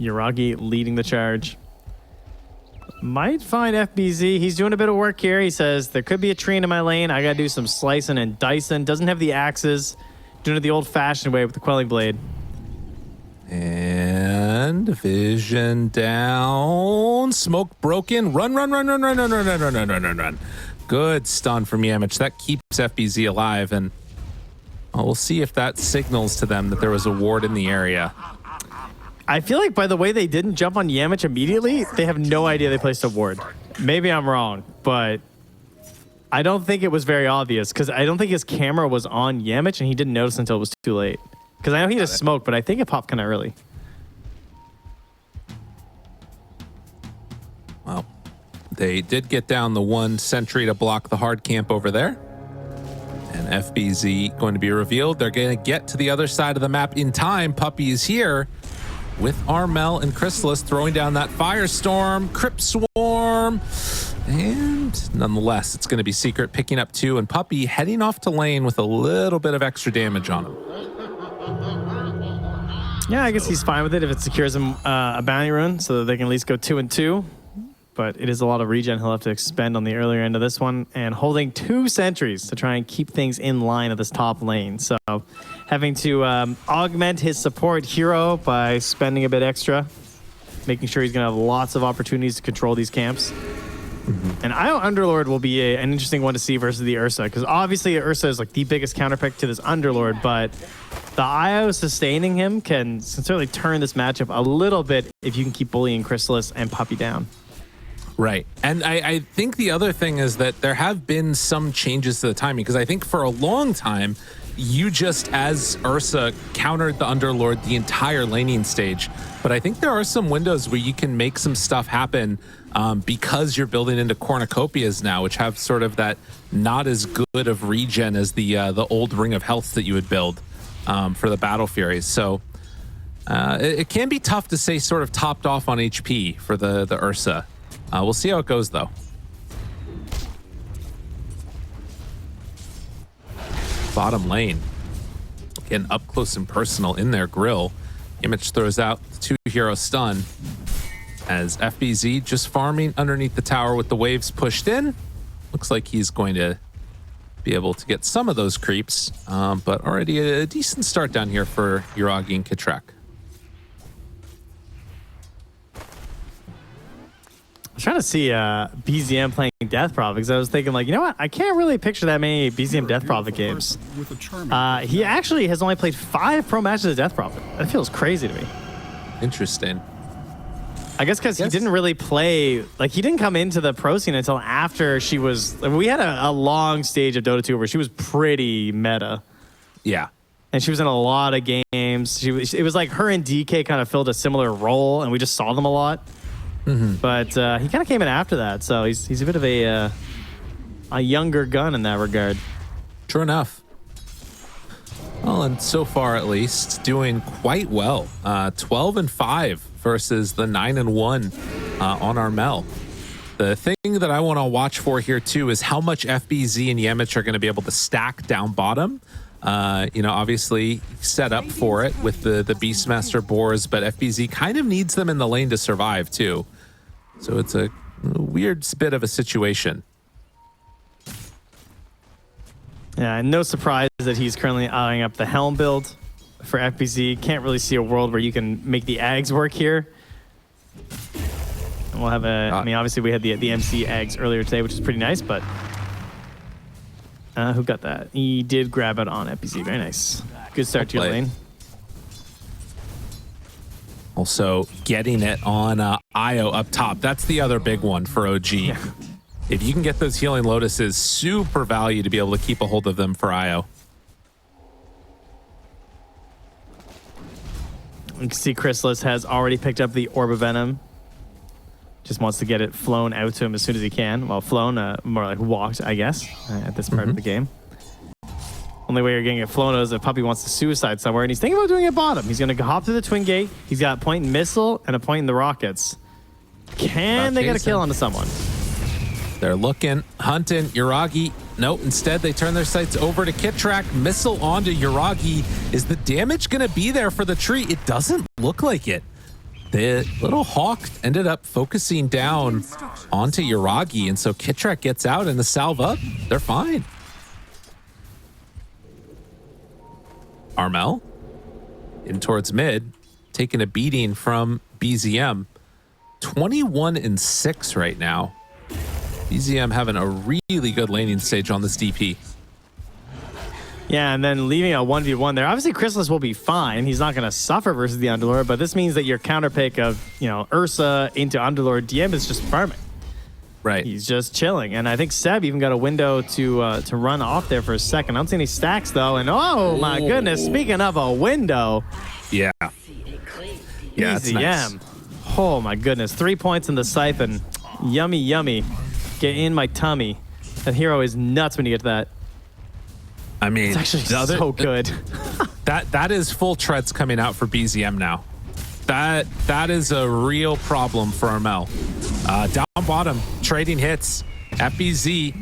Yuragi leading the charge. Might find FBZ. He's doing a bit of work here. He says, there could be a tree into my lane. I got to do some slicing and dicing. Doesn't have the axes. Doing it the old-fashioned way with the quelling blade. And vision down. Smoke broken. Run. Good stun from Yamich. That keeps FBZ alive. And we'll see if that signals to them that there was a ward in the area. I feel like by the way they didn't jump on Yamich immediately, they have no idea they placed a ward. Maybe I'm wrong, but I don't think it was very obvious because I don't think his camera was on Yamich and he didn't notice until it was too late. Because I know he just smoked, but I think it popped kind of early. Well, they did get down the one sentry to block the hard camp over there. And FBZ going to be revealed. They're going to get to the other side of the map in time. Puppey is here with Armel and Chrysalis throwing down that Firestorm, Crypt Swarm. And nonetheless, it's going to be Secret picking up 2 and Puppey heading off to lane with a little bit of extra damage on him. Yeah, I guess he's fine with it if it secures him a bounty rune so that they can at least go 2 and 2. But it is a lot of regen he'll have to expend on the earlier end of this one. And holding 2 sentries to try and keep things in line at this top lane. So having to augment his support hero by spending a bit extra. Making sure he's going to have lots of opportunities to control these camps. And IO Underlord will be an interesting one to see versus the Ursa. Because obviously Ursa is like the biggest counterpick to this Underlord. But the IO sustaining him can certainly turn this matchup a little bit if you can keep bullying Chrysalis and Puppey down. Right. And I think the other thing is that there have been some changes to the timing because I think for a long time, you just as Ursa countered the Underlord the entire laning stage. But I think there are some windows where you can make some stuff happen because you're building into cornucopias now, which have sort of that not as good of regen as the old Ring of Health that you would build for the Battle Furies. So it can be tough to say sort of topped off on HP for the Ursa. We'll see how it goes, though. Bottom lane. Getting up close and personal in their grill. Image throws out the 2-hero stun as FBZ just farming underneath the tower with the waves pushed in. Looks like he's going to be able to get some of those creeps, but already a decent start down here for Yuragi and Kitrak. I was trying to see BZM playing Death Prophet because I was thinking, like, you know what? I can't really picture that many BZM Death Prophet games. He actually has only played 5 pro matches as Death Prophet. That feels crazy to me. Interesting. I guess because he didn't really play, like, he didn't come into the pro scene until after she was, we had a long stage of Dota 2 where she was pretty meta. Yeah. And she was in a lot of games. It was like her and DK kind of filled a similar role, and we just saw them a lot. But he kind of came in after that, so he's a bit of a younger gun in that regard. True enough. Well, and so far at least, doing quite well. 12 and 5 versus the 9 and 1 on Armel. The thing that I want to watch for here too is how much FBZ and Yamich are going to be able to stack down bottom. You know, obviously set up for it with the Beastmaster boars, but FBZ kind of needs them in the lane to survive too. So it's a weird bit of a situation. Yeah, and no surprise that he's currently eyeing up the Helm build for FBZ. Can't really see a world where you can make the Ags work here. And we'll have I mean, obviously we had the MC Ags earlier today, which is pretty nice, but who got that? He did grab it on FBZ. Very nice. Good start to your lane. Also getting it on IO up top. That's the other big one for OG. Yeah. If you can get those healing lotuses, super value to be able to keep a hold of them for IO. You can see Chrysalis has already picked up the Orb of Venom. Just wants to get it flown out to him as soon as he can. Well, flown, more like walked, I guess, at this part of the game. Only way you're getting it flown is if Puppey wants to suicide somewhere, and he's thinking about doing it bottom. He's going to hop through the Twin Gate. He's got a point in Missile and a point in the Rockets. Can they get a kill onto someone? They're looking, hunting, Yuragi. No, instead they turn their sights over to Kitrak. Missile onto Yuragi. Is the damage going to be there for the tree? It doesn't look like it. The little Hawk ended up focusing down onto Yuragi, and so Kitrak gets out and the salve up. They're fine. Armel in towards mid, taking a beating from BZM. 21-6 right now. BZM having a really good laning stage on this DP. Yeah, and then leaving a 1v1 there. Obviously, Chrysalis will be fine. He's not going to suffer versus the Underlord, but this means that your counter pick of, Ursa into Underlord DM is just farming. Right. He's just chilling. And I think Seb even got a window to run off there for a second. I don't see any stacks, though. And oh, my goodness, speaking of a window. Yeah. Yeah, it's nice. Oh, my goodness. 3 points in the siphon. Yummy, yummy. Get in my tummy. That hero is nuts when you get to that. I mean, it's actually so good. that is full treads coming out for BZM now. That is a real problem for Armel. Down bottom, trading hits. FBZ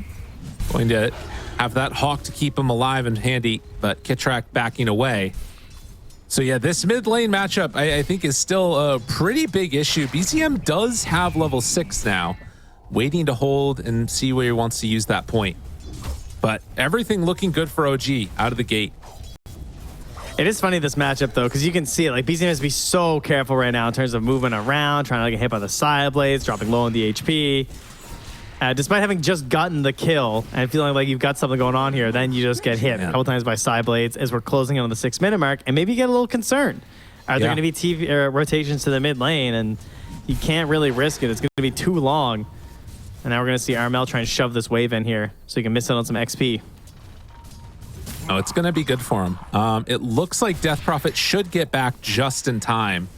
going to have that Hawk to keep him alive and handy, but Kitrak backing away. So yeah, this mid lane matchup I think is still a pretty big issue. BZM does have level 6 now, waiting to hold and see where he wants to use that point. But everything looking good for OG out of the gate. It is funny, this matchup, though, because you can see it. Like, BZM has to be so careful right now in terms of moving around, trying to get hit by the side blades, dropping low on the HP. Despite having just gotten the kill and feeling like you've got something going on here, then you just get hit a couple times by side blades as we're closing in on the 6-minute mark, and maybe you get a little concerned. Are there going to be TV rotations to the mid lane, and you can't really risk it. It's going to be too long. And now we're going to see Armel try and shove this wave in here so he can miss out on some XP. Oh, it's going to be good for him. It looks like Death Prophet should get back just in time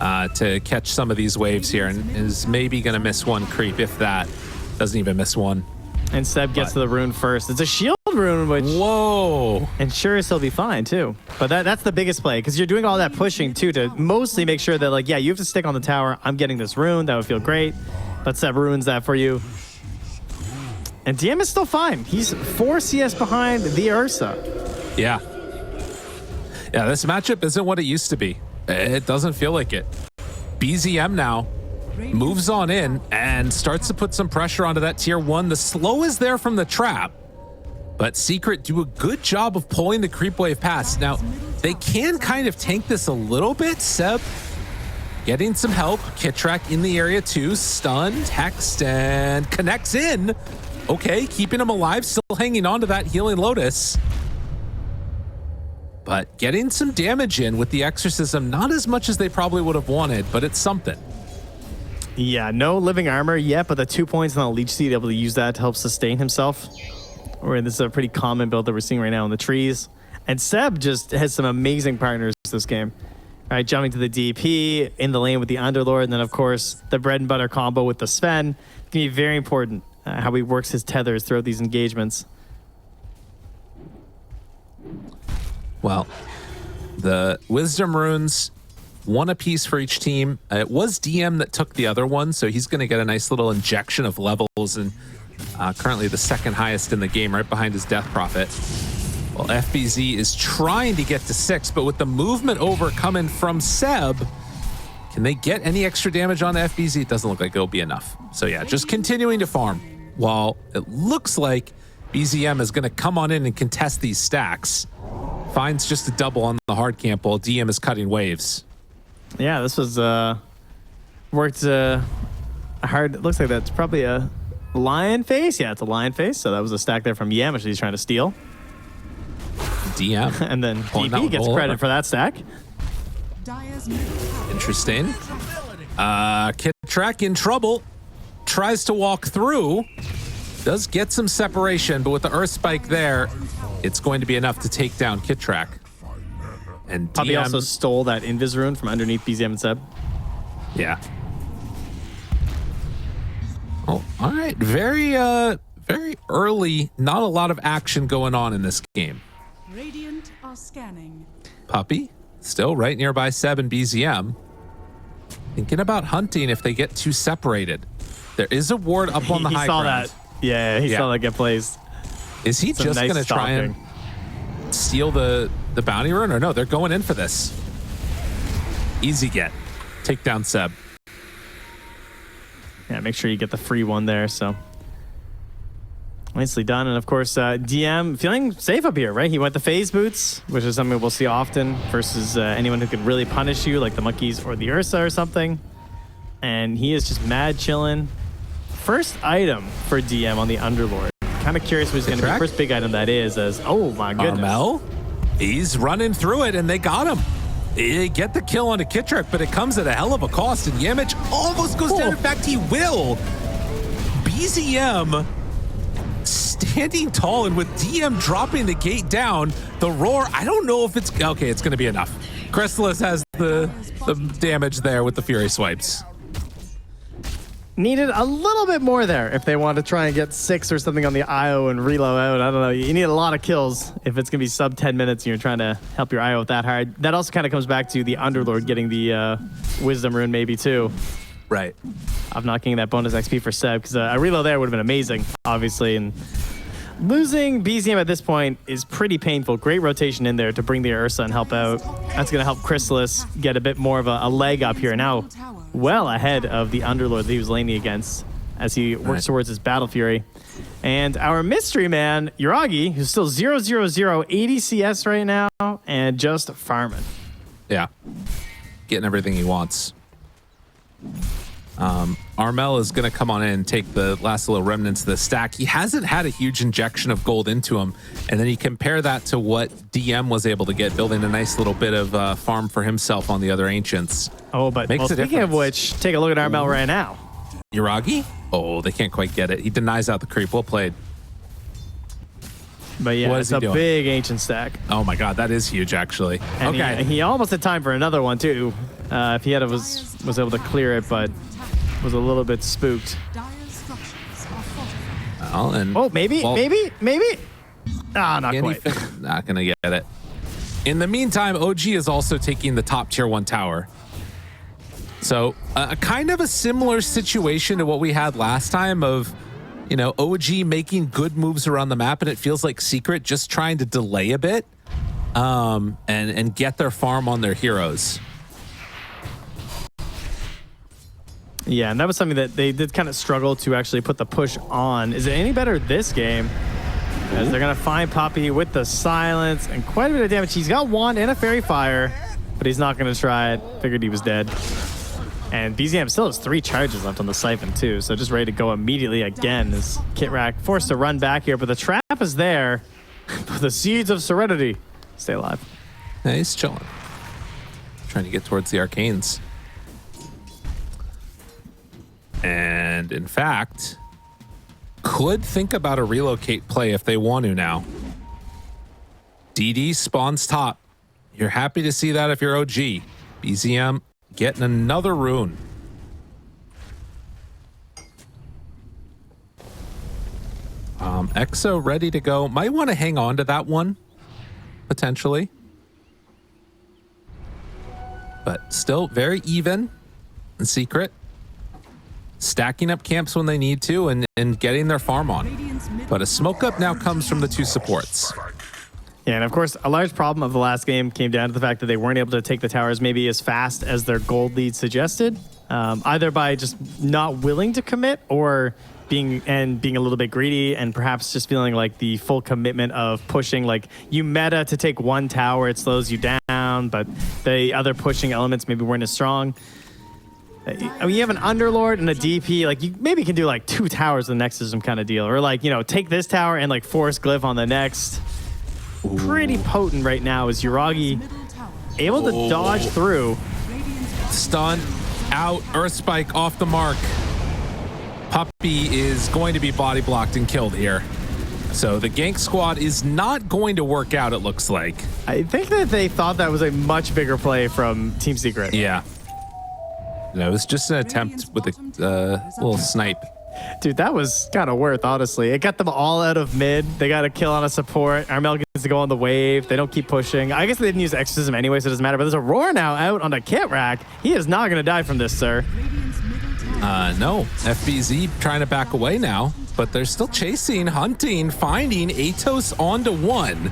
to catch some of these waves here, and is maybe going to miss one creep, if that. Doesn't even miss one. And Seb gets to the rune first. It's a shield rune, which... Whoa! ensures he'll be fine, too. But that's the biggest play, because you're doing all that pushing, too, to mostly make sure that, like, yeah, you have to stick on the tower. I'm getting this rune. That would feel great. But Seb ruins that for you. And DM is still fine. He's 4 CS behind the Ursa. Yeah. Yeah, this matchup isn't what it used to be. It doesn't feel like it. BZM now moves on in and starts to put some pressure onto that tier 1. The slow is there from the trap, but Secret do a good job of pulling the creep wave past. Now, they can kind of tank this a little bit. Seb getting some help. Kitrak in the area too. Stunned, hexed, and connects in. Okay, keeping him alive, still hanging on to that healing Lotus. But getting some damage in with the Exorcism, not as much as they probably would have wanted, but it's something. Yeah, no living armor yet, but the 2 points on the Leech Seed, able to use that to help sustain himself. Or this is a pretty common build that we're seeing right now in the trees. And Seb just has some amazing partners this game. All right, jumping to the DP, in the lane with the Underlord, and then, of course, the bread and butter combo with the Sven. It's going to be very important how he works his tethers throughout these engagements. Well, the Wisdom Runes, one apiece for each team. It was DM that took the other one, so he's going to get a nice little injection of levels, and currently the second highest in the game, right behind his Death Prophet. Well, FBZ is trying to get to 6, but with the movement over coming from Seb, can they get any extra damage on the FBZ? It doesn't look like it'll be enough. So yeah, just continuing to farm, while it looks like BZM is going to come on in and contest these stacks. Finds just a double on the hard camp while DM is cutting waves. Yeah, this was worked hard. It looks like that's probably a lion face. Yeah, it's a lion face. So that was a stack there from Yam, which he's trying to steal. DM. And then DP gets credit for that stack. Interesting. Kitrak in trouble. Tries to walk through. Does get some separation, but with the Earth Spike there, it's going to be enough to take down Kitrak. And Puppy also stole that Invis rune from underneath BZM and Seb. Yeah. Oh, all right. Very early. Not a lot of action going on in this game. Radiant are scanning. Puppy still right nearby Seb and BZM. Thinking about hunting if they get too separated. There is a ward up on the high ground. He saw that. Yeah, he saw that get placed. Is he just going to try and steal the bounty rune? Or no, they're going in for this. Easy get. take down Seb. Yeah, make sure you get the free one there. So nicely done. And of course, DM feeling safe up here, right? He went the phase boots, which is something we'll see often versus anyone who can really punish you, like the monkeys or the Ursa or something. And he is just mad chilling. First item for DM on the Underlord. Kind of curious what's going to be the first big item that is. As oh my goodness, Armel, he's running through it, and they got him. They get the kill on a Kittrek, but it comes at a hell of a cost, and Yamich almost goes down. In fact, he will. BZM standing tall, and with DM dropping the gate down, the roar, I don't know if it's okay. It's going to be enough. Crystallis has the damage there with the Fury swipes. Needed a little bit more there if they want to try and get 6 or something on the IO and reload out. I don't know. You need a lot of kills if it's going to be sub 10 minutes and you're trying to help your IO with that hard. That also kind of comes back to the Underlord getting the Wisdom Rune maybe too. Right. Of not getting that bonus XP for Seb, because a reload there would have been amazing, obviously. And losing BZM at this point is pretty painful. Great rotation in there to bring the Ursa and help out. That's going to help Crystallis get a bit more of a leg up here. Now, well ahead of the Underlord that he was laning against as he works towards his Battle Fury. And our mystery man, Yuragi, who's still 0-0-0, 80 CS right now, and just farming. Yeah. Getting everything he wants. Armel is going to come on in and take the last little remnants of the stack. He hasn't had a huge injection of gold into him. And then you compare that to what DM was able to get, building a nice little bit of farm for himself on the other Ancients. Oh, but speaking of which, take a look at Armel right now. Yuragi? Oh, they can't quite get it. He denies out the creep. Well played. But yeah, it's a big Ancient stack. Oh my god, that is huge, actually. And okay. He almost had time for another one, too. If he had was able to clear it, but was a little bit spooked. Well, and maybe. Ah, not quite. Not gonna get it. In the meantime, OG is also taking the top tier 1 tower. So kind of a similar situation to what we had last time of, you know, OG making good moves around the map, and it feels like Secret just trying to delay a bit and get their farm on their heroes. Yeah, and that was something that they did kind of struggle to actually put the push on. Is it any better this game? As they're going to find Poppy with the silence and quite a bit of damage. He's got Wand and a Fairy Fire, but he's not going to try it. Figured he was dead. And BZM still has 3 charges left on the Siphon too, so just ready to go immediately again as Kitrak forced to run back here, but the trap is there. The Seeds of Serenity stay alive. Yeah, he's chilling. Trying to get towards the Arcanes. And in fact, could think about a relocate play if they want to now. DD spawns top. You're happy to see that if you're OG. BZM getting another rune. Exo ready to go. Might want to hang on to that one, potentially. But still very even and Secret. Stacking up camps when they need to and getting their farm on. But a smoke up now comes from the 2 supports. Yeah, and of course, a large problem of the last game came down to the fact that they weren't able to take the towers maybe as fast as their gold lead suggested, either by just not willing to commit or being a little bit greedy and perhaps just feeling like the full commitment of pushing, like you meta to take 1 tower, it slows you down, but the other pushing elements maybe weren't as strong. I mean, you have an Underlord and a DP, like you maybe can do like 2 towers the next system kind of deal, or like, you know, take this tower and like force Glyph on the next. Ooh. Pretty potent right now is Yuragi able to dodge through. Stun out, Earth Spike off the mark. Puppy is going to be body blocked and killed here. So the gank squad is not going to work out, it looks like. I think that they thought that was a much bigger play from Team Secret. Yeah. No, it was just an attempt with a little snipe. Dude, that was kind of worth, honestly. It got them all out of mid. They got a kill on a support. Armel gets to go on the wave. They don't keep pushing. I guess they didn't use Exorcism anyway, so it doesn't matter. But there's a Roar now out on the Kitrak. He is not going to die from this, sir. No. FBZ trying to back away now, but they're still chasing, hunting, finding Atos onto 1.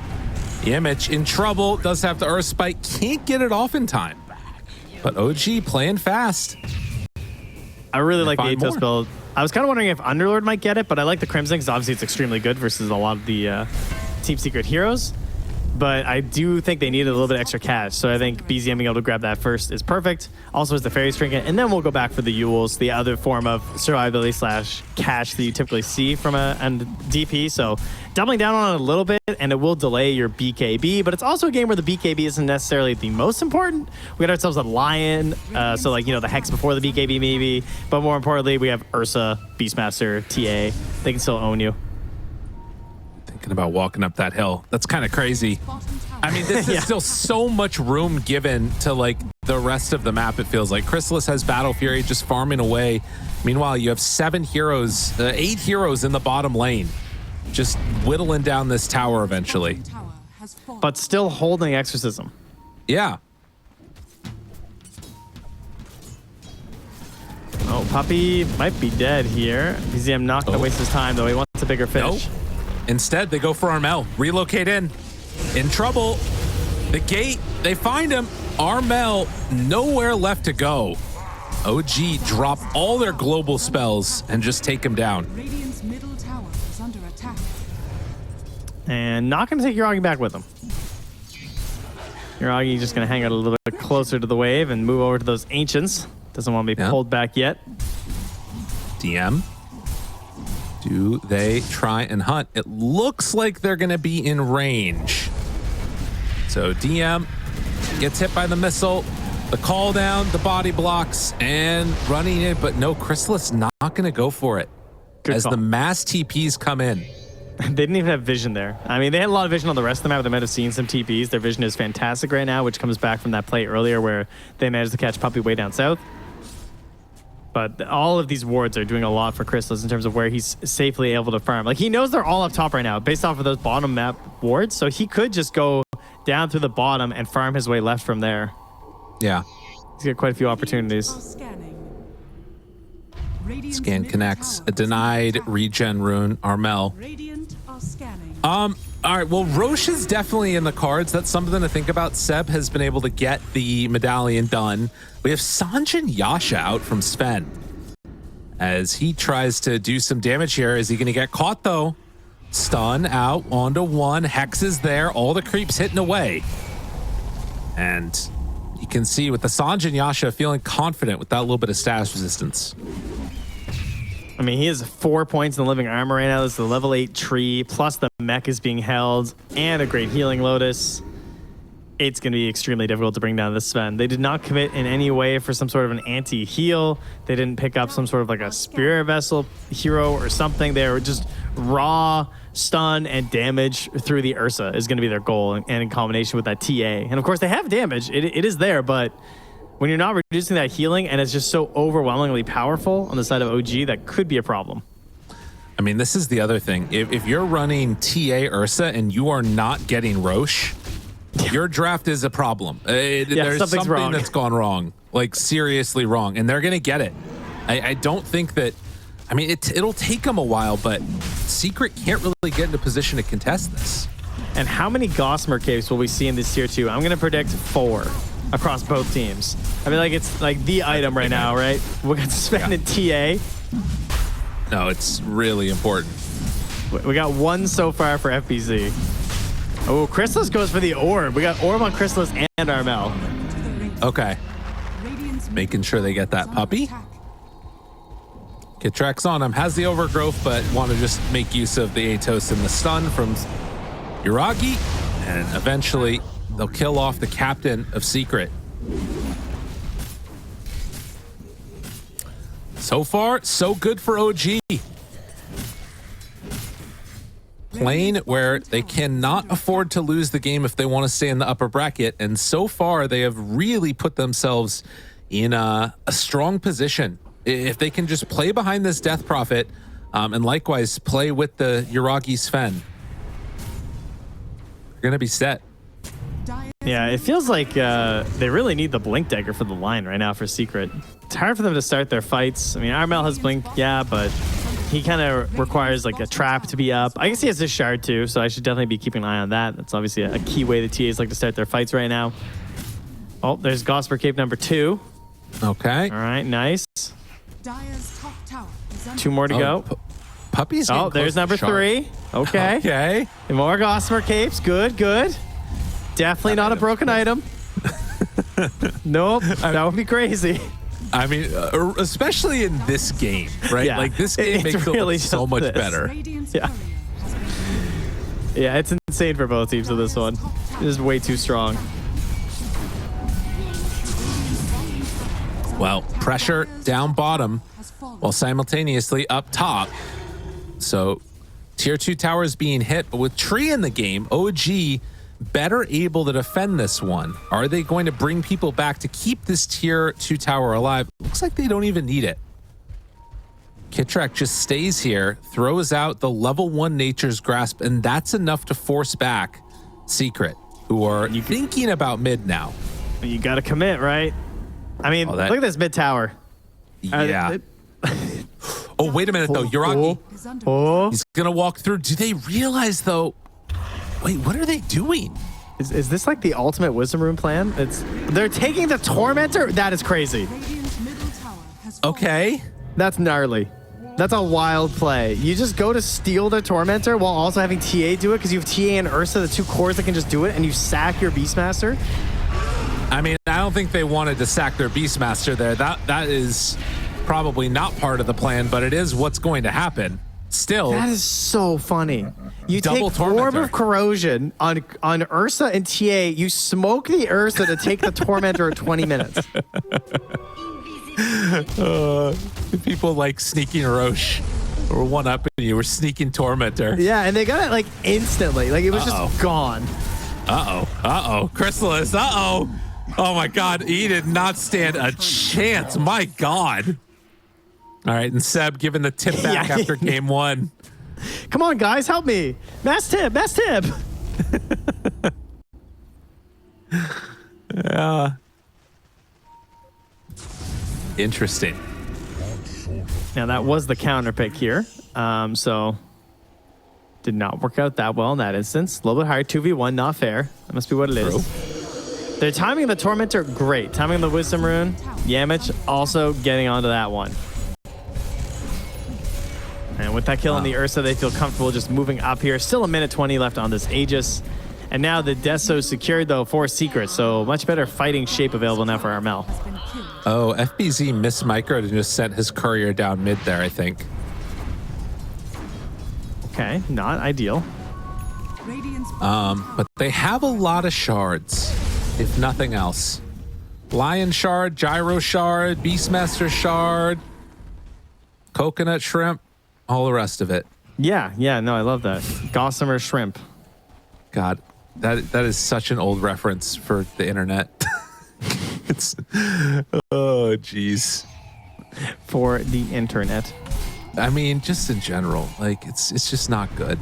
Yamich in trouble. Does have to Earth Spike. Can't get it off in time. But OG playing fast. I really like the find Atos more. build. I was kind of wondering if Underlord might get it, but I like the Crimson because obviously it's extremely good versus a lot of the Team Secret heroes. But I do think they needed a little bit extra cash, so I think BZM being able to grab that first is perfect. Also, as the Fairies Trinket, and then we'll go back for the Yules, the other form of survivability slash cash that you typically see from a DP. So doubling down on it a little bit, and it will delay your BKB, but it's also a game where the BKB isn't necessarily the most important. We got ourselves a Lion, so like, you know, the Hex before the BKB maybe, but more importantly, we have Ursa, Beastmaster, TA. They can still own you. Thinking about walking up that hill. That's kind of crazy. I mean, this is still so much room given to like the rest of the map. It feels like Chrysalis has Battle Fury just farming away. Meanwhile, you have 8 heroes in the bottom lane, just whittling down this tower eventually. But still holding Exorcism. Yeah. Oh, Puppy might be dead here. BZM not going to waste his time, though. He wants a bigger fish. Nope. Instead, they go for Armel. Relocate in trouble. The gate, they find him. Armel, nowhere left to go. OG drop all their global spells and just take him down. Radiant's middle tower is under attack. And not going to take Yuragi back with him. Yuragi just going to hang out a little bit closer to the wave and move over to those Ancients. Doesn't want to be pulled back yet. DM. Do they try and hunt? It looks like they're going to be in range. So DM gets hit by the missile, the call down, the body blocks, and running in, but no, Chrysalis not going to go for it. Good as call. the mass TPs come in. They didn't even have vision there. I mean, they had a lot of vision on the rest of the map. They might have seen some TPs. Their vision is fantastic right now, which comes back from that play earlier where they managed to catch Puppy way down south. But all of these wards are doing a lot for Chrysalis in terms of where he's safely able to farm. Like, he knows they're all up top right now based off of those bottom map wards, so he could just go down through the bottom and farm his way left from there. Yeah. He's got quite a few opportunities. Scanning. Scan connects. A denied regen rune. Armel. Radiant are scanning. All right, well, Roche is definitely in the cards. That's something to think about. Seb has been able to get the medallion done. We have Sanjin Yasha out from Sven as he tries to do some damage here. Is he going to get caught, though? Stun out, onto one. Hex is there. All the creeps hitting away. And you can see with the Sanjin Yasha feeling confident with that little bit of status resistance. I mean, he has 4 points in the living armor right now. This is the level 8 tree, plus the mech is being held, and a great healing lotus. It's going to be extremely difficult to bring down this Sven. They did not commit in any way for some sort of an anti-heal. They didn't pick up some sort of like a spirit vessel hero or something. They were just raw stun and damage through the Ursa is going to be their goal, and in combination with that TA. And of course, they have damage. It is there, but when you're not reducing that healing and it's just so overwhelmingly powerful on the side of OG, that could be a problem. I mean, this is the other thing. If you're running TA Ursa and you are not getting Roche, your draft is a problem. There's something wrong. that's gone wrong, like seriously wrong, and they're going to get it. I don't think that, I mean, it'll take them a while, but Secret can't really get into position to contest this. And how many Gossamer Caves will we see in this tier 2? I'm going to predict 4 across both teams. I mean, like, it's like the item right now, right? We got to spend in TA. No, it's really important. We got 1 so far for FBZ. Oh, Chrysalis goes for the orb. We got orb on Chrysalis and Armel. Okay. Making sure they get that puppy. Get tracks on him. Has the overgrowth, but want to just make use of the Atos and the stun from Yuragi. And eventually, they'll kill off the captain of Secret. So far, so good for OG. Playing where they cannot afford to lose the game if they want to stay in the upper bracket. And so far, they have really put themselves in a strong position. If they can just play behind this Death Prophet, and likewise play with the Yuragi Sven, they're going to be set. Yeah, it feels like they really need the Blink Dagger for the line right now for Secret. It's hard for them to start their fights. I mean, Armel has Blink, yeah, but he kind of requires like a trap to be up. I guess he has his shard too, so I should definitely be keeping an eye on that. That's obviously a key way the TAs like to start their fights right now. Oh, there's Gosper Cape number 2. Okay. All right, nice. Dire's top tower is under 2 more to go. Puppy's Oh, getting close there's to number Shard. 3. Okay. Okay. And more Gossamer Capes. Good, good. Definitely not a broken item. Nope. That would be crazy. I mean, especially in this game, right? Yeah. Like this game It's makes really it so just much this. better. Radiant's Yeah. courier has been Yeah, it's insane for both teams of this one. It is way too strong. Well, pressure down bottom has fallen. while simultaneously up top. So tier 2 towers being hit, but with Tree in the game, OG better able to defend this one. Are they going to bring people back to keep this tier 2 tower alive? Looks like they don't even need it. Kitrak just stays here, throws out the level 1 Nature's Grasp, and that's enough to force back Secret, who are thinking about mid now. You got to commit, right? I mean, Oh, that- look at this mid tower. Yeah. Oh, wait a minute, though. Yuragi, Is under Oh, he's going to walk through. Do they realize, though? Wait, what are they doing? is this like the ultimate wisdom room plan? They're taking the tormentor. That is crazy. Radiant's middle tower has fallen. Okay. That's gnarly. That's a wild play. You just go to steal the tormentor while also having TA do it because you have TA and Ursa, the 2 cores that can just do it, and you sack your Beastmaster. I mean, I don't think they wanted to sack their Beastmaster there. That is probably not part of the plan, but it is what's going to happen. Still, That is so funny. You Double take Orb Tormentor. of Corrosion on Ursa and TA. You smoke the Ursa to take the Tormentor in 20 minutes. people like sneaking Roche or one up and you were sneaking Tormentor. Yeah, and they got it like instantly. Like it was Uh-oh. just gone. Uh-oh. Chrysalis. Uh-oh. Oh, my God. He did not stand a chance. My God. All right, and Seb giving the tip back Yeah. after game 1. Come on, guys, help me. Mass tip, mass tip. Yeah. Interesting. Now that was the counter pick here. So did not work out that well in that instance. A little bit higher, 2v1, not fair. That must be what it is. They're timing the Tormentor great. Timing the Wisdom Rune. Yamich also getting onto that one. And with that kill on the Ursa, they feel comfortable just moving up here. Still a minute 20 left on this Aegis. And now the Deso secured, though, for Secret. So much better fighting shape available now for Armel. Has been killed. Oh, FBZ missed micro and just sent his courier down mid there, I think. Okay, not ideal. Radiant's But they have a lot of shards, if nothing else. Lion shard, gyro shard, Beastmaster shard, coconut shrimp, all the rest of it. Yeah, no, I love that. Gossamer Shrimp. God, that is such an old reference for the internet. It's oh jeez. For the internet. I mean, just in general, like it's just not good.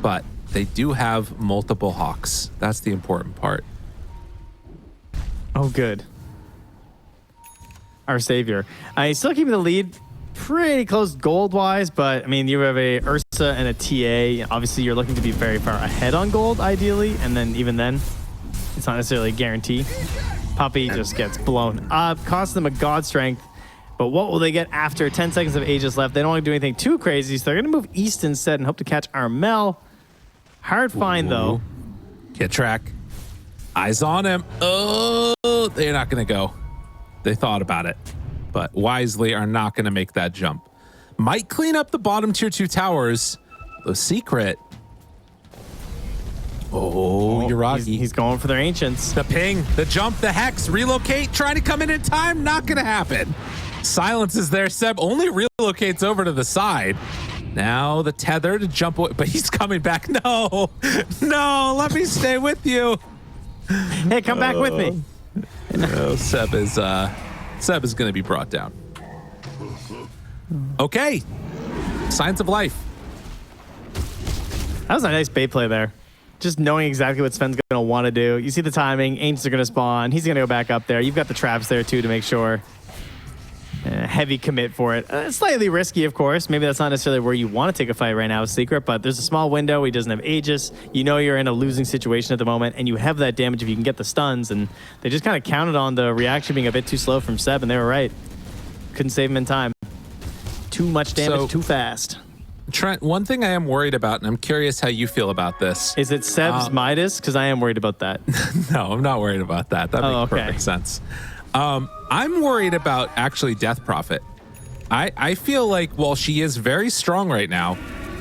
But they do have multiple hawks. That's the important part. Oh, good. Our savior. I still keeping the lead pretty close gold-wise, but I mean, you have a Ursa and a TA. Obviously, you're looking to be very far ahead on gold, ideally, and then even then, it's not necessarily a guarantee. Puppy just gets blown up, costs them a god strength. But what will they get after 10 seconds of Aegis left? They don't want to do anything too crazy, so they're going to move east instead and hope to catch Armel. Hard find, though. Get track. Eyes on him. Oh, they're not going to go. They thought about it, but wisely are not going to make that jump. Might clean up the bottom tier 2 towers. The Secret. Oh, Yuragi. He's going for their ancients. The ping, the jump, the hex, relocate, trying to come in time, not going to happen. Silence is there. Seb only relocates over to the side. Now the tether to jump away, but he's coming back. No, let me stay with you. Hey, come back with me. No, Seb is going to be brought down. Okay, signs of life. That was a nice bait play there. Just knowing exactly what Sven's going to want to do. You see the timing. Ancients are going to spawn. He's going to go back up there. You've got the traps there, too, to make sure. heavy commit for it. Slightly risky, of course. Maybe that's not necessarily where you want to take a fight right now with Secret, but there's a small window. He doesn't have Aegis. You know you're in a losing situation at the moment, and you have that damage if you can get the stuns, and they just kind of counted on the reaction being a bit too slow from Seb, and they were right. Couldn't save him in time. Too much damage, too fast. Trent, one thing I am worried about, and I'm curious how you feel about this. Is it Seb's Midas? Because I am worried about that. No, I'm not worried about that. That makes perfect sense. I'm worried about actually Death Prophet. I feel like while she is very strong right now,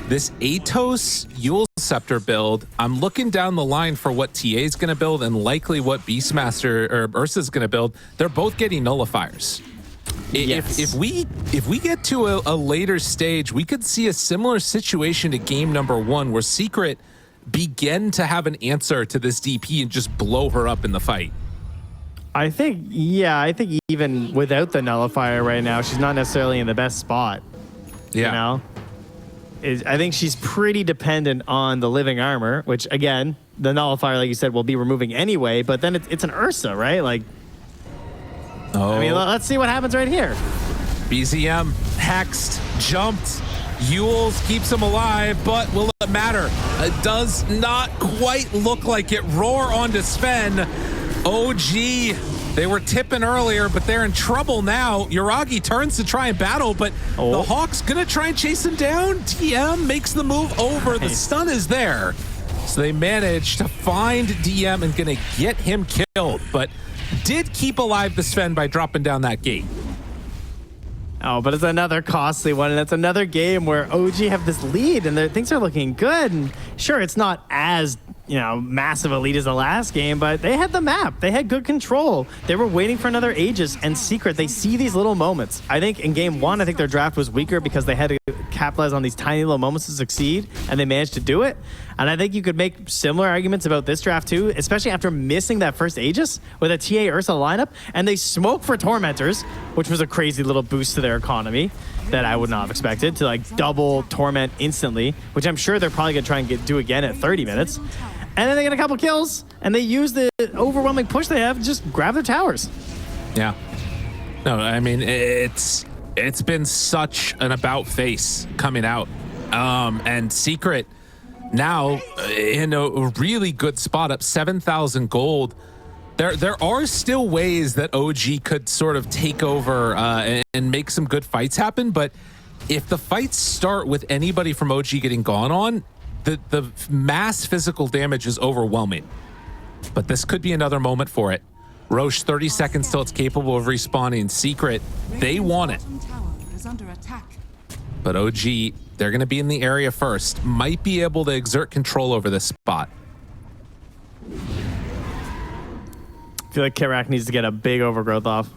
this Atos Eul Scepter build, I'm looking down the line for what TA is going to build and likely what Beastmaster or Ursa is going to build. They're both getting nullifiers. Yes. If we get to a later stage, we could see a similar situation to game number 1 where Secret begin to have an answer to this DP and just blow her up in the fight. I think even without the nullifier right now, she's not necessarily in the best spot. Yeah. You know? I think she's pretty dependent on the living armor, which again, the nullifier, like you said, will be removing anyway, but then it's an Ursa, right? Like, I mean, let's see what happens right here. BZM hexed, jumped. Yules keeps him alive, but will it matter? It does not quite look like it. Roar onto Sven. OG, they were tipping earlier, but they're in trouble now. Yuragi turns to try and battle, but the Hawk's gonna try and chase him down. TM makes the move over. The stun is there. So they managed to find DM and gonna get him killed, but did keep alive the Sven by dropping down that gate. Oh, but it's another costly one, and it's another game where OG have this lead, and things are looking good. And sure, it's not as massive a lead as the last game, but they had the map. They had good control. They were waiting for another Aegis, and Secret, they see these little moments. I think in game 1, I think their draft was weaker because they had to capitalize on these tiny little moments to succeed, and they managed to do it. And I think you could make similar arguments about this draft too, especially after missing that first Aegis with a TA Ursa lineup, and they smoke for Tormentors, which was a crazy little boost to their economy that I would not have expected, to like double Torment instantly, which I'm sure they're probably gonna try and do again at 30 minutes. And then they get a couple kills, and they use the overwhelming push they have to just grab their towers. Yeah. No, I mean, it's been such an about face coming out. And Secret now in a really good spot, up 7,000 gold. There are still ways that OG could sort of take over and make some good fights happen, but if the fights start with anybody from OG getting gone on, the mass physical damage is overwhelming. But this could be another moment for it. Roche, 30 seconds till it's capable of respawning. Secret, they want it. But OG, they're going to be in the area first. Might be able to exert control over this spot. I feel like Kirak needs to get a big overgrowth off.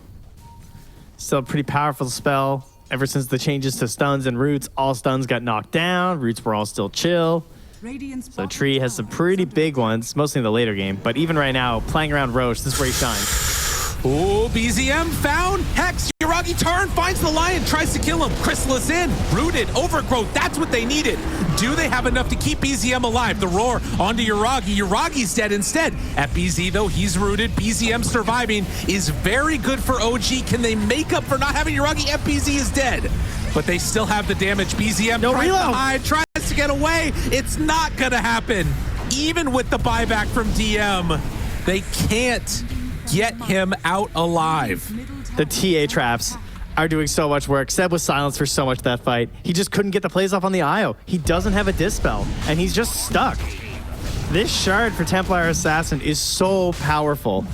Still a pretty powerful spell. Ever since the changes to stuns and roots, all stuns got knocked down. Roots were all still chill. So Tree has some pretty big ones, mostly in the later game. But even right now, playing around Roche, this is where he shines. Oh, BZM found Hex. Yuragi turn, finds the lion, tries to kill him. Chrysalis in, rooted, overgrowth. That's what they needed. Do they have enough to keep BZM alive? The roar onto Yuragi. Yuragi's dead instead. At BZ, though, he's rooted. BZM surviving is very good for OG. Can they make up for not having Yuragi? FBZ is dead. But they still have the damage. BZM tries to hide, tries to get away. It's not going to happen. Even with the buyback from DM, they can't get him out alive. The TA traps are doing so much work. Seb was silenced for so much of that fight. He just couldn't get the plays off on the IO. He doesn't have a dispel, and he's just stuck. This shard for Templar Assassin is so powerful,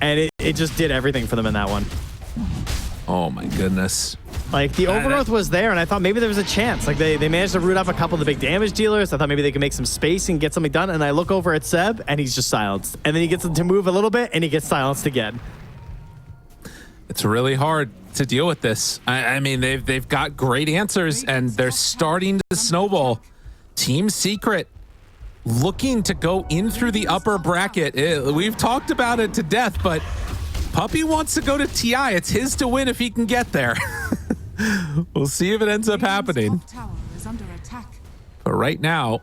and it just did everything for them in that one. Oh my goodness. Like, the overgrowth was there, and I thought maybe there was a chance. Like, they managed to root up a couple of the big damage dealers. I thought maybe they could make some space and get something done, and I look over at Seb, and he's just silenced. And then he gets to move a little bit, and he gets silenced again. It's really hard to deal with this. I mean, they've got great answers, and they're starting to snowball. Team Secret looking to go in through the upper bracket. We've talked about it to death, but Puppy wants to go to TI. It's his to win if he can get there. We'll see if it ends up happening. But right now,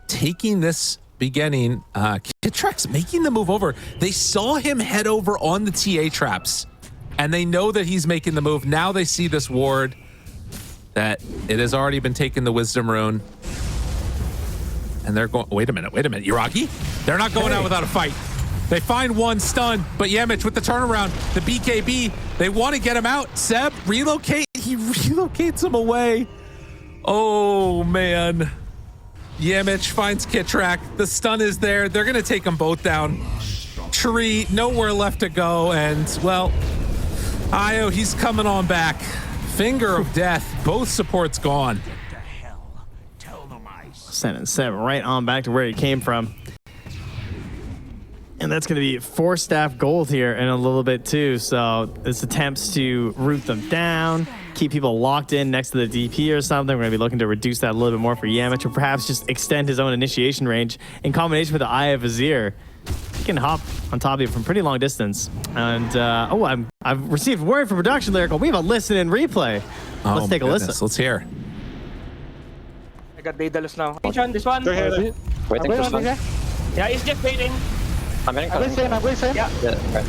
taking this beginning, Kitrex making the move over. They saw him head over on the TA traps. and they know that he's making the move. Now they see this ward that it has already been taken the Wisdom Rune. And they're going, wait a minute, Yuragi? They're not going out without a fight. They find one stun, but Yamich with the turnaround, the BKB, they want to get him out. Seb, relocate, he relocates him away. Oh, man. Yamich finds Kitrak, the stun is there. They're going to take them both down. Tree, nowhere left to go, and, well, Io, he's coming on back. Finger of death, both supports gone. Sending Seb right on back to where he came from. And that's going to be 4 staff gold here in a little bit too. So this attempts to root them down, keep people locked in next to the DP or something. We're going to be looking to reduce that a little bit more for Yamich, or perhaps just extend his own initiation range in combination with the Eye of Vizier. He can hop on top of you from pretty long distance. And I've received word from production lyrical. We have a listen and replay. Let's take a listen. Let's hear. I got Daedalus now. This one. Waiting for stun. Yeah, he's just waiting. I'm going same. Yeah. Okay.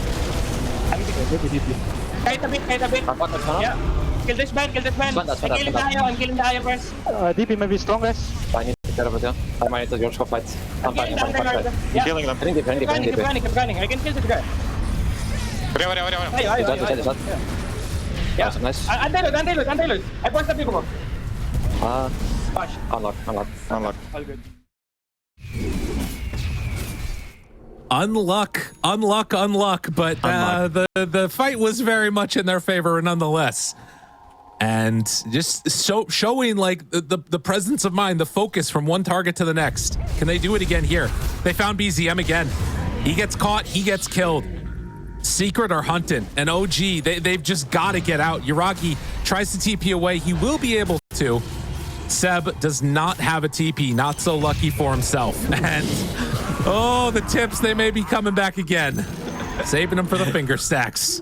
Kite a bit. Yeah. Kill this man. I'm killing the Io first. DP may be strongest. I need to care about you. I might need to George go fight. I'm fighting. Yeah. Killing them. Keep running. I can kill this guy. He's dead. Yeah. Nice. Untailed. I pushed the people. Push. Unlock. All good. Unluck, but the fight was very much in their favor nonetheless. And just showing like the presence of mind, the focus from one target to the next. Can they do it again here? They found BZM again. He gets caught, he gets killed. Secret are hunting, and OG, they've just got to get out. Yuragi tries to TP away. He will be able to. Seb does not have a TP, not so lucky for himself. And oh, the tips, they may be coming back again. Saving them for the finger stacks.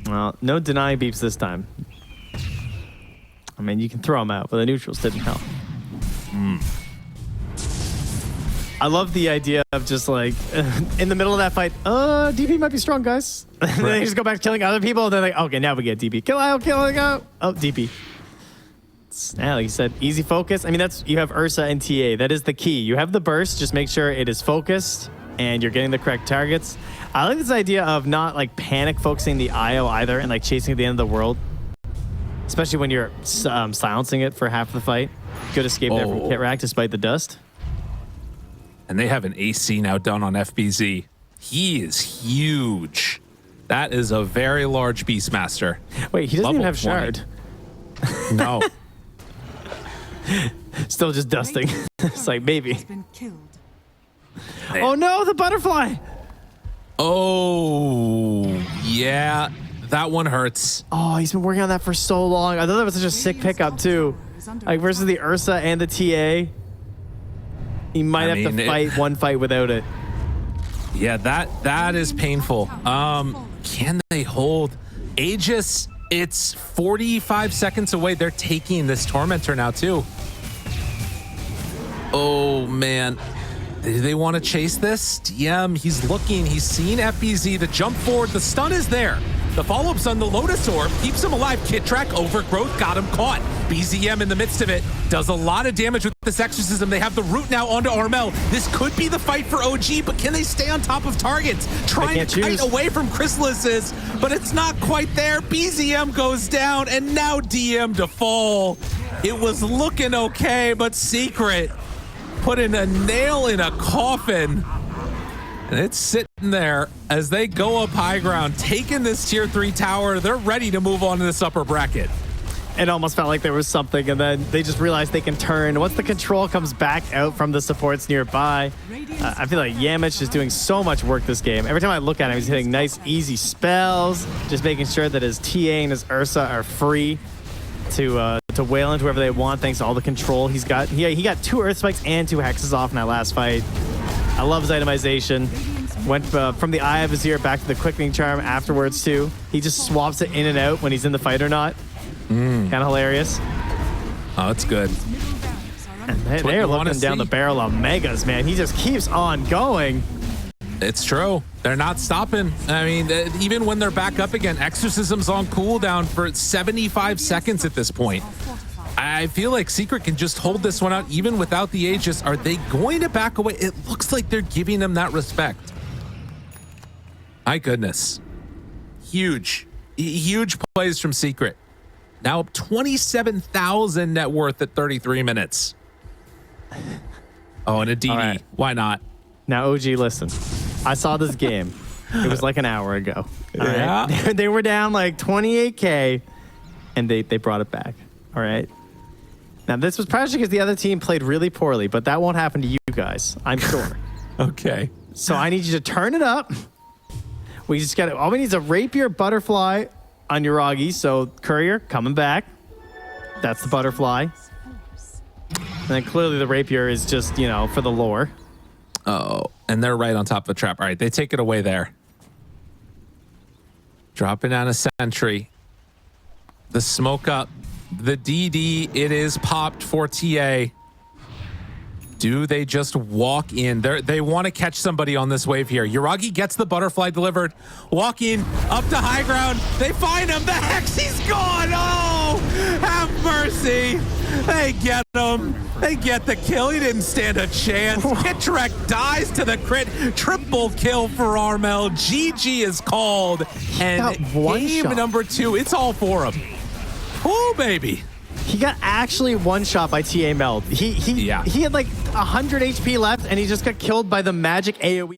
Well, no denying beeps this time. I mean, you can throw them out, but the neutrals didn't help. I love the idea of just like in the middle of that fight, DP might be strong, guys. And then they just go back to killing other people. And they're like, okay, now we get DP. Kill out. Oh, DP. Yeah, like you said, easy focus. I mean, you have Ursa and TA. That is the key. You have the burst. Just make sure it is focused and you're getting the correct targets. I like this idea of not like panic focusing the IO either and like chasing at the end of the world. Especially when you're silencing it for half the fight. Good escape there from Kitrak despite the dust. And they have an AC now down on FBZ. He is huge. That is a very large Beastmaster. Wait, he doesn't even have 20. Shard. No. Still just dusting. It's like, maybe. Has been killed. Oh no, the butterfly! Oh, yeah. That one hurts. Oh, he's been working on that for so long. I thought that was such a sick pickup too. Like versus the Ursa and the TA. He might have to fight one fight without it. Yeah, that is painful. Can they hold? Aegis, it's 45 seconds away. They're taking this Tormentor now too. Oh man. Do they want to chase this? DM, he's looking, he's seen FBZ, the jump forward, the stun is there. The follow-up's on the Lotus Orb, keeps him alive. Kitrak, Overgrowth, got him caught. BZM in the midst of it, does a lot of damage with this exorcism. They have the root now onto Armel. This could be the fight for OG, but can they stay on top of targets? Trying to kite away from Chrysalises, but it's not quite there. BZM goes down, and now DM to fall. It was looking okay, but Secret putting a nail in a coffin. And it's sitting there as they go up high ground, taking this tier 3 tower. They're ready to move on to this upper bracket. It almost felt like there was something, and then they just realized they can turn. Once the control comes back out from the supports nearby, I feel like Yamich is doing so much work this game. Every time I look at him, he's hitting nice, easy spells, just making sure that his TA and his Ursa are free to wail into wherever they want, thanks to all the control he's got. He got 2 Earth Spikes and 2 Hexes off in that last fight. I love his itemization. Went from the Eye of Vizier back to the Quickening Charm afterwards too. He just swaps it in and out when he's in the fight or not. Kind of hilarious. Oh, it's good. And they're looking down the barrel of Megas, man. He just keeps on going. It's true. They're not stopping. I mean, even when they're back up again, Exorcism's on cooldown for 75 seconds at this point. I feel like Secret can just hold this one out even without the Aegis. Are they going to back away? It looks like they're giving them that respect. My goodness. Huge plays from Secret. Now up 27,000 net worth at 33 minutes. Oh, and a DD. All right. Why not? Now, OG, listen. I saw this game. It was like an hour ago. All Yeah. right? They were down like 28K, and they brought it back. All right. Now, this was probably because the other team played really poorly, but that won't happen to you guys, I'm sure. Okay. So I need you to turn it up. We just got all we need is a rapier butterfly on Yuragi. So Courier coming back. That's the butterfly. And then clearly the rapier is just, you know, for the lore. Oh, and they're right on top of the trap. All right, they take it away there. Dropping down a sentry. The smoke up. The DD, it is popped for TA. Do they just walk in? They want to catch somebody on this wave here. Yuragi gets the butterfly delivered. Walking up to high ground. They find him. The Hex, he's gone. Oh, have mercy. They get him. They get the kill. He didn't stand a chance. Kitrek dies to the crit. Triple kill for Armel. GG is called. And got one game shot. number 2, it's all for him. Oh, baby. He got actually one shot by TA Meld. He had like 100 HP left, and he just got killed by the magic AoE.